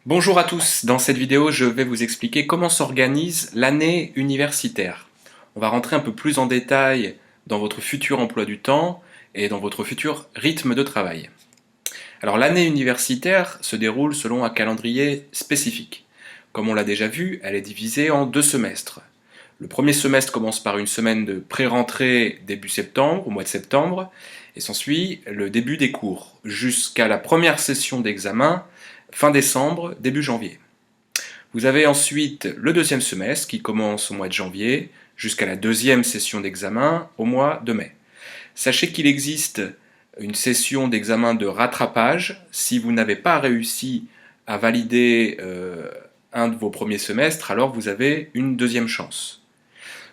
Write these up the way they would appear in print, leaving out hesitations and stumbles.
Bonjour à tous, dans cette vidéo je vais vous expliquer comment s'organise l'année universitaire. On va rentrer un peu plus en détail dans votre futur emploi du temps et dans votre futur rythme de travail. Alors l'année universitaire se déroule selon un calendrier spécifique. Comme on l'a déjà vu, elle est divisée en 2 semestres. Le premier semestre commence par une semaine de pré-rentrée début septembre, au mois de septembre, et s'ensuit le début des cours, jusqu'à la première session d'examen, fin décembre, début janvier. Vous avez ensuite le deuxième semestre qui commence au mois de janvier, jusqu'à la deuxième session d'examen au mois de mai. Sachez qu'il existe une session d'examen de rattrapage si vous n'avez pas réussi à valider un de vos premiers semestres, alors vous avez une deuxième chance.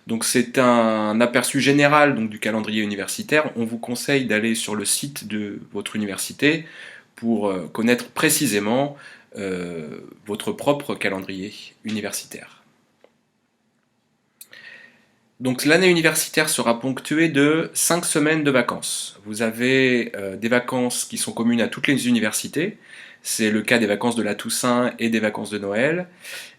Donc c'est un aperçu général donc, du calendrier universitaire. On vous conseille d'aller sur le site de votre université pour connaître précisément votre propre calendrier universitaire. Donc l'année universitaire sera ponctuée de 5 semaines de vacances. Vous avez des vacances qui sont communes à toutes les universités. C'est le cas des vacances de la Toussaint et des vacances de Noël.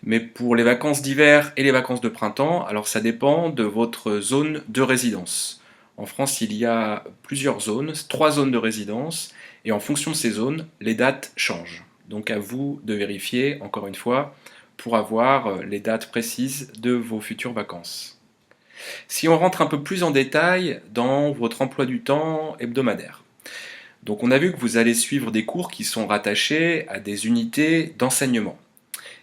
Mais pour les vacances d'hiver et les vacances de printemps, alors ça dépend de votre zone de résidence. En France, il y a plusieurs zones, 3 zones de résidence, et en fonction de ces zones, les dates changent. Donc à vous de vérifier, encore une fois, pour avoir les dates précises de vos futures vacances. Si on rentre un peu plus en détail dans votre emploi du temps hebdomadaire. Donc on a vu que vous allez suivre des cours qui sont rattachés à des unités d'enseignement.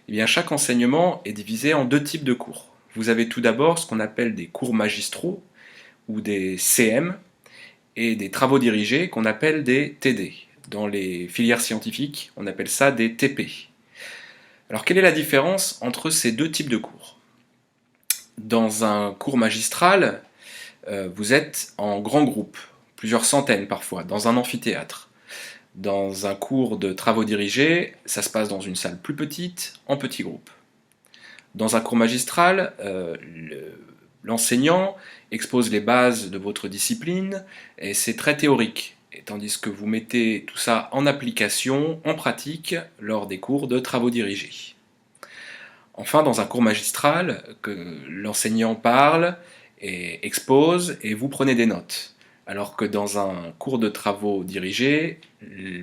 Eh bien, chaque enseignement est divisé en 2 types de cours. Vous avez tout d'abord ce qu'on appelle des cours magistraux, ou des CM, et des travaux dirigés qu'on appelle des TD. Dans les filières scientifiques, on appelle ça des TP. Alors, quelle est la différence entre ces 2 types de cours? Dans un cours magistral, vous êtes en grand groupe, plusieurs centaines parfois, dans un amphithéâtre. Dans un cours de travaux dirigés, ça se passe dans une salle plus petite, en petits groupes. Dans un cours magistral, l'enseignant expose les bases de votre discipline et c'est très théorique, et tandis que vous mettez tout ça en application, en pratique, lors des cours de travaux dirigés. Enfin, dans un cours magistral, que l'enseignant parle et expose et vous prenez des notes. Alors que dans un cours de travaux dirigés,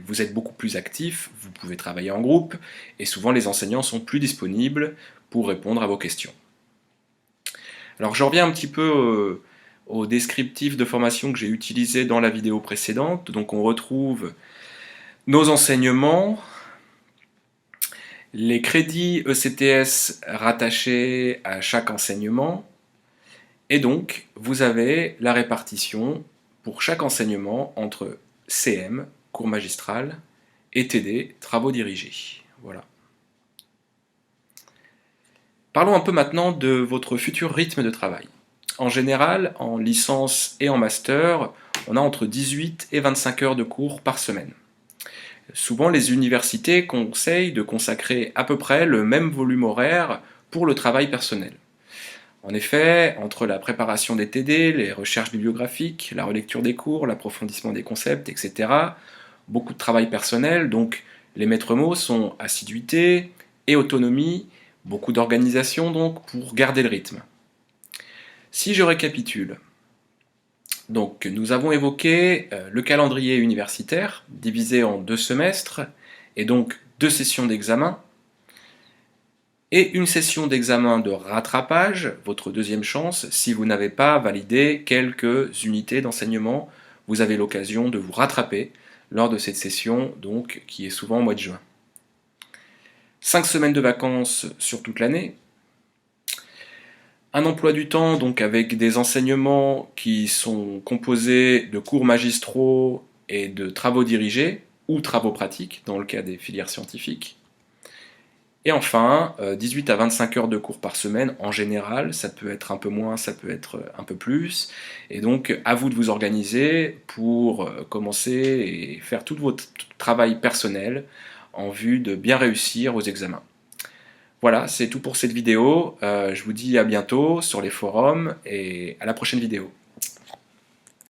vous êtes beaucoup plus actif, vous pouvez travailler en groupe, et souvent les enseignants sont plus disponibles pour répondre à vos questions. Alors je reviens un petit peu au descriptif de formation que j'ai utilisé dans la vidéo précédente. Donc on retrouve nos enseignements, les crédits ECTS rattachés à chaque enseignement, et donc vous avez la répartition pour chaque enseignement entre CM, cours magistral, et TD, travaux dirigés. Voilà. Parlons un peu maintenant de votre futur rythme de travail. En général, en licence et en master, on a entre 18 et 25 heures de cours par semaine. Souvent, les universités conseillent de consacrer à peu près le même volume horaire pour le travail personnel. En effet, entre la préparation des TD, les recherches bibliographiques, la relecture des cours, l'approfondissement des concepts, etc., beaucoup de travail personnel, donc les maîtres mots sont assiduité et autonomie, beaucoup d'organisation donc pour garder le rythme. Si je récapitule, donc nous avons évoqué le calendrier universitaire divisé en 2 semestres et donc 2 sessions d'examen et une session d'examen de rattrapage, votre deuxième chance, si vous n'avez pas validé quelques unités d'enseignement, vous avez l'occasion de vous rattraper lors de cette session donc qui est souvent au mois de juin. 5 semaines de vacances sur toute l'année, un emploi du temps donc avec des enseignements qui sont composés de cours magistraux et de travaux dirigés ou travaux pratiques dans le cas des filières scientifiques. Et enfin, 18 à 25 heures de cours par semaine en général, ça peut être un peu moins, ça peut être un peu plus. Et donc à vous de vous organiser pour commencer et faire tout votre travail personnel en vue de bien réussir aux examens. Voilà, c'est tout pour cette vidéo. Je vous dis à bientôt sur les forums et à la prochaine vidéo.